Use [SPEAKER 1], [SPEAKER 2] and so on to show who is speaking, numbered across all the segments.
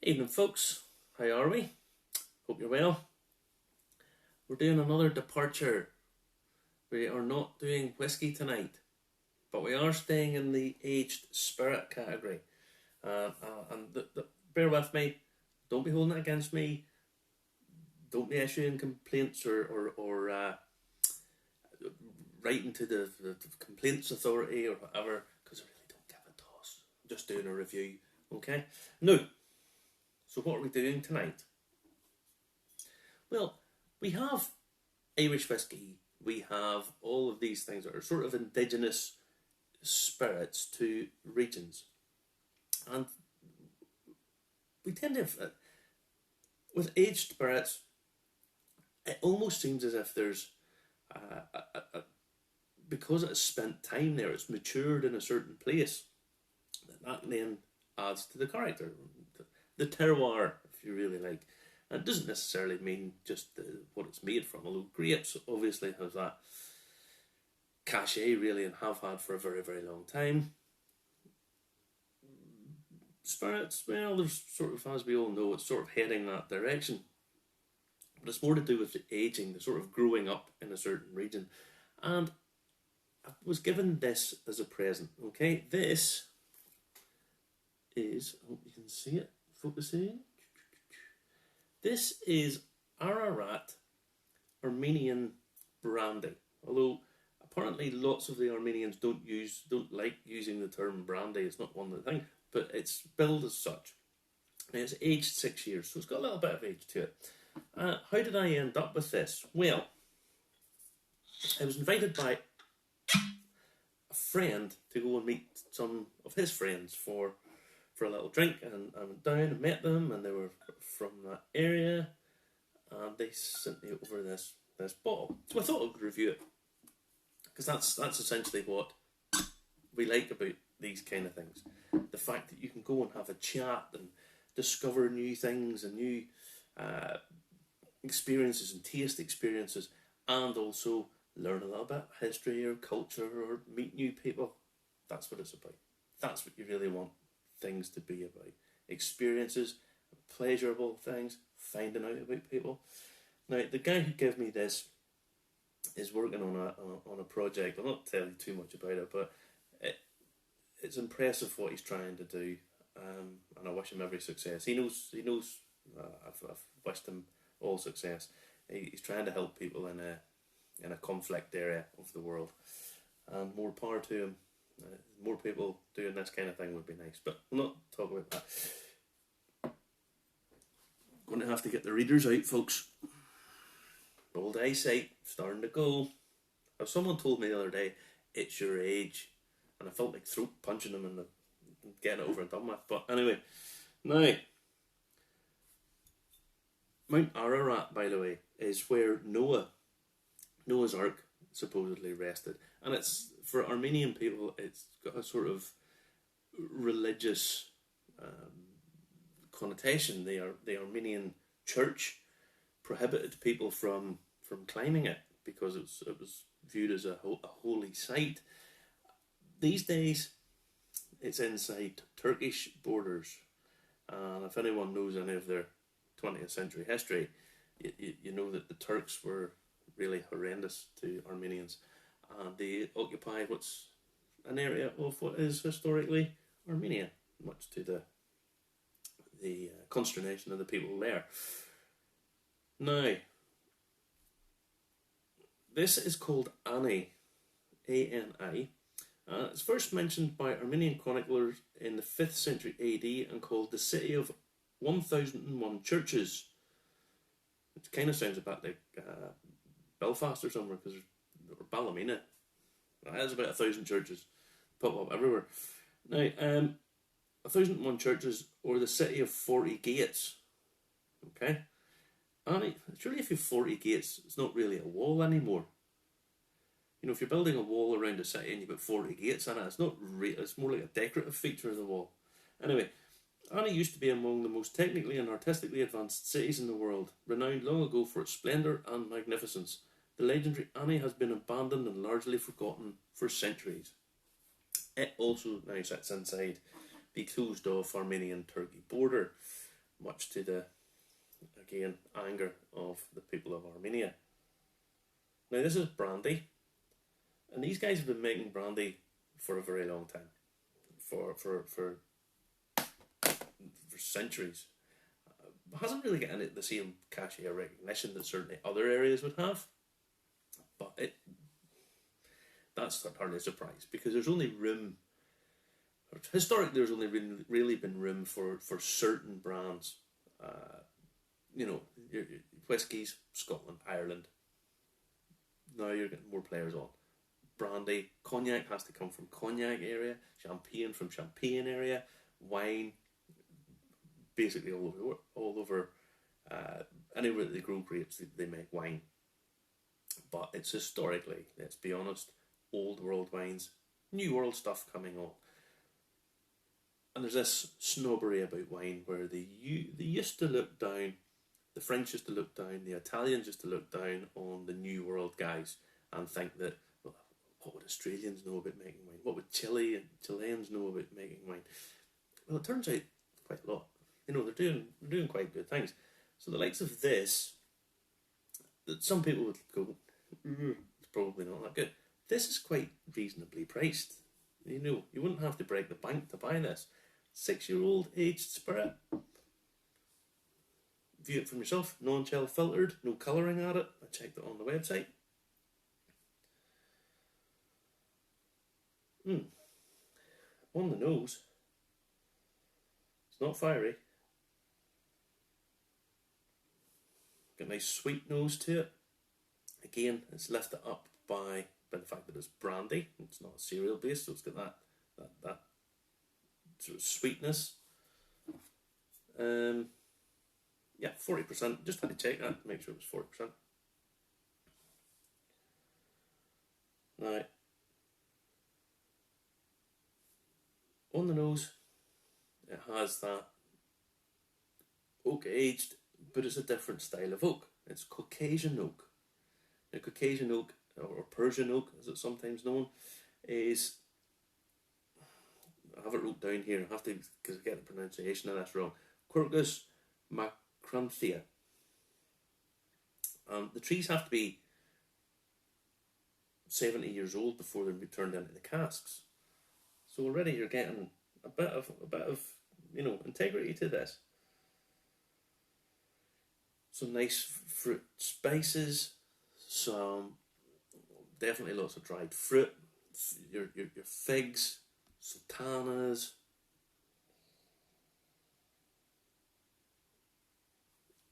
[SPEAKER 1] Evening folks, how are we? Hope you're well. We're doing another departure. We are not doing whiskey tonight, but we are staying in the aged spirit category. Bear with me, don't be holding it against me, don't be issuing complaints or writing to the complaints authority or whatever, because I really don't give a toss. I'm just doing a review, okay? Now, so what are we doing tonight? Well, we have Irish whiskey, we have all of these things that are sort of indigenous spirits to regions. And we tend to, with aged spirits, it almost seems as if there's, because it has spent time there, it's matured in a certain place, that then adds to the character. The terroir, if you really like. And it doesn't necessarily mean just what it's made from, although grapes obviously have that cachet really and have had for a very, very long time. Spirits, well, there's sort of, as we all know, it's sort of heading that direction. But it's more to do with the aging, the sort of growing up in a certain region. And I was given this as a present, okay? This is, I hope you can see it, focusing. This is Ararat Armenian Brandy. Although apparently lots of the Armenians don't like using the term brandy. It's not one of the things, but it's billed as such. And it's aged 6 years, so it's got a little bit of age to it. How did I end up with this? Well, I was invited by a friend to go and meet some of his friends for a little drink, and I went down and met them, and they were from that area, and they sent me over this bottle. So I thought I would review it, because that's essentially what we like about these kind of things. The fact that you can go and have a chat and discover new things and new experiences and taste experiences, and also learn a little bit of history or culture or meet new people. That's what it's about. That's what you really want things to be about. Experiences, pleasurable things, finding out about people. Now, the guy who gave me this is working on a project. I'll not tell you too much about it, but it's impressive what he's trying to do, and I wish him every success. He knows. I've wished him all success. He's trying to help people in a conflict area of the world, and more power to him. More people doing this kind of thing would be nice, but we'll not talk about that. Going to have to get the readers out, folks. Old eyesight starting to go. As someone told me the other day, it's your age, and I felt like throat punching them and getting it over and done with. But anyway, now Mount Ararat, by the way, is where Noah's Ark supposedly rested, and it's, for Armenian people, it's got a sort of religious connotation. The Armenian church prohibited people from climbing it because it was viewed as a holy site. These days, it's inside Turkish borders, and if anyone knows any of their 20th century history, you know that the Turks were really horrendous to Armenians, and they occupy what's an area of what is historically Armenia, much to the consternation of the people there. Now, this is called Ani, A-N-I. It's first mentioned by Armenian chroniclers in the 5th century AD and called the city of 1001 churches. It kind of sounds a bit like Belfast or somewhere, or Ballymena. There's about 1,000 churches pop up everywhere. Now, 1001 churches, or the city of 40 gates. Okay? And surely if you have 40 gates, it's not really a wall anymore. You know, if you're building a wall around a city and you've got 40 gates in it, it's not it's more like a decorative feature of the wall. Anyway, Ani used to be among the most technically and artistically advanced cities in the world, renowned long ago for its splendour and magnificence. The legendary Ani has been abandoned and largely forgotten for centuries. It also now sits inside the closed-off Armenian-Turkey border. much to the, again, anger of the people of Armenia. Now this is brandy, and these guys have been making brandy for a very long time, for centuries. Hasn't really got the same cachet or recognition that certainly other areas would have, but that's not hardly a surprise, because there's only room, historically there's only really been room for certain brands. Your whiskies, Scotland, Ireland. Now you're getting more players on. Brandy, cognac has to come from cognac area, champagne from champagne area, wine, basically all over anywhere that they grow grapes, they make wine. But it's historically, let's be honest, old world wines, new world stuff coming on. And there's this snobbery about wine where they used to look down, the French used to look down, the Italians used to look down on the new world guys and think that, well, what would Australians know about making wine? What would Chileans know about making wine? Well, it turns out quite a lot. They're doing quite good things. So the likes of this, that some people would go, it's probably not that good. This is quite reasonably priced. You wouldn't have to break the bank to buy this. 6-year-old aged spirit. View it from yourself. Non-chill filtered, no colouring at it. I checked it on the website. On the nose, it's not fiery. Got a nice sweet nose to it. Again, it's lifted up by the fact that it's brandy. It's not cereal based, so it's got that sort of sweetness. 40%. Just had to check that to make sure it was 40%. Now, on the nose, it has that oak aged, but it's a different style of oak. It's Caucasian oak. Now, Caucasian oak, or Persian oak as it's sometimes known, is, I have it wrote down here, I have to, because I get the pronunciation of this wrong, Quercus macranthea. The trees have to be 70 years old before they're turned into the casks. So already you're getting a bit of integrity to this. Some nice fruit spices, some definitely lots of dried fruit, your figs, sultanas.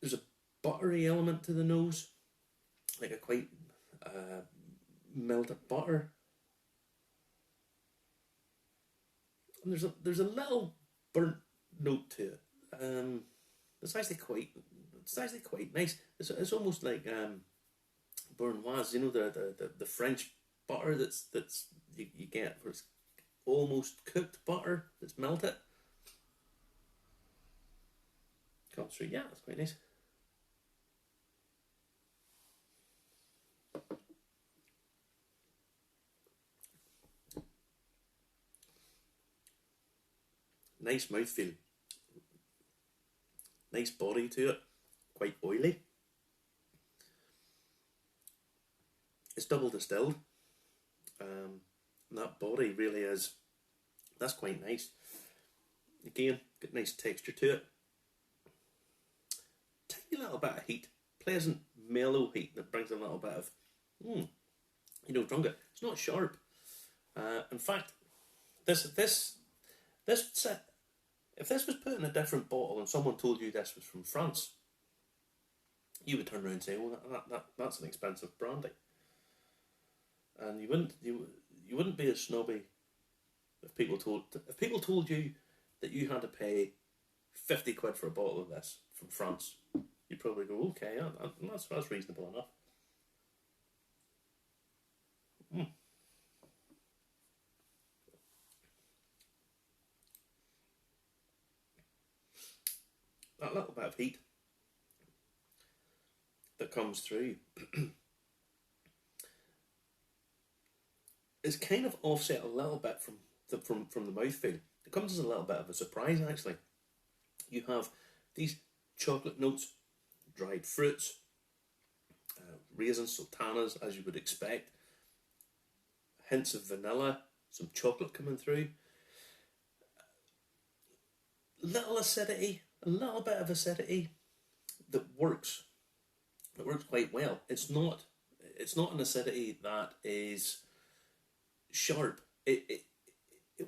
[SPEAKER 1] There's a buttery element to the nose, like a quite melted butter. And there's a little burnt note to it. It's actually quite nice. It's almost like Bournoise, the French butter that's you get, where it's almost cooked butter that's melted. Comes through, yeah, that's quite nice. Nice mouthfeel. Nice body to it. Quite oily. It's double distilled. And that body really is, that's quite nice. Again, got nice texture to it. Tiny little bit of heat. Pleasant, mellow heat that brings a little bit of, drunk it. It's not sharp. In fact, if this was put in a different bottle and someone told you this was from France, you would turn around and say, "Oh, that's an expensive brandy," and you wouldn't be as snobby if people told you that you had to pay 50 quid for a bottle of this from France. You'd probably go, "Okay, that's reasonable enough." That little bit of heat that comes through is kind of offset a little bit from the mouthfeel. It comes as a little bit of a surprise, actually. You have these chocolate notes, dried fruits, raisins, sultanas, as you would expect, hints of vanilla, some chocolate coming through, little acidity, a little bit of acidity that works. It works quite well. It's not an acidity that is sharp. It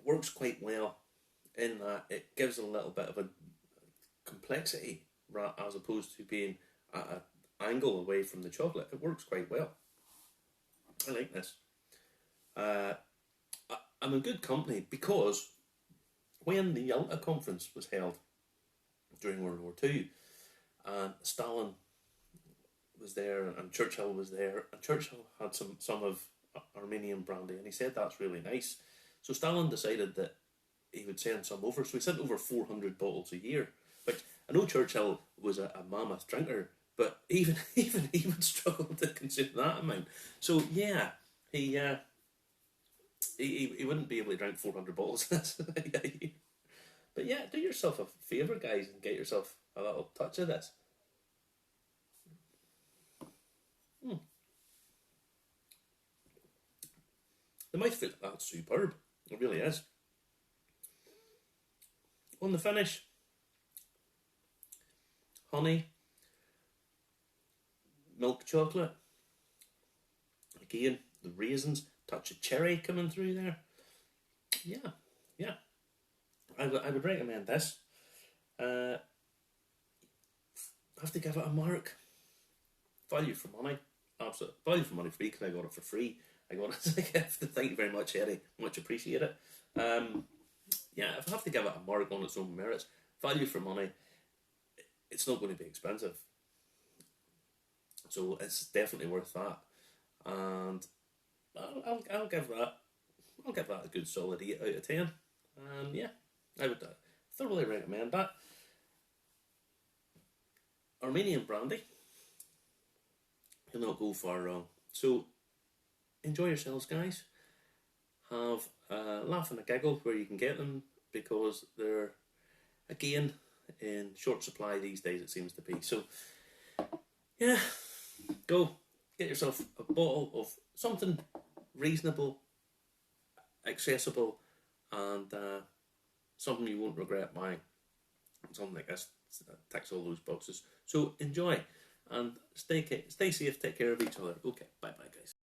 [SPEAKER 1] works quite well in that it gives a little bit of a complexity as opposed to being at an angle away from the chocolate. It works quite well. I like this. I'm in good company because when the Yalta conference was held during World War II, and Stalin was there and Churchill was there, and Churchill had some of Armenian brandy, and he said that's really nice. So Stalin decided that he would send some over, so he sent over 400 bottles a year. Which I know Churchill was a mammoth drinker, but even he would struggle to consume that amount. So yeah, he wouldn't be able to drink 400 bottles. But yeah, do yourself a favour, guys, and get yourself a little touch of this. The mouthfeel, that's superb. It really is. On the finish, honey, milk chocolate, again, the raisins, touch of cherry coming through there. Yeah. I would recommend this. I have to give it a mark. Value for money. Absolute value for money free because I got it for free. I got it as a gift. Thank you very much, Eddie. Much appreciate it. Yeah, if I have to give it a mark on its own merits, value for money, it's not going to be expensive. So it's definitely worth that. And I'll give that a good solid 8 out of 10. Yeah, I would thoroughly recommend that. Armenian Brandy, you'll not go far wrong. So enjoy yourselves, guys. Have a laugh and a giggle where you can get them, because they're, again, in short supply these days, it seems to be. So yeah, go get yourself a bottle of something reasonable, accessible, and something you won't regret buying. Something like this ticks all those boxes. So enjoy and stay safe. Take care of each other. Okay, bye bye, guys.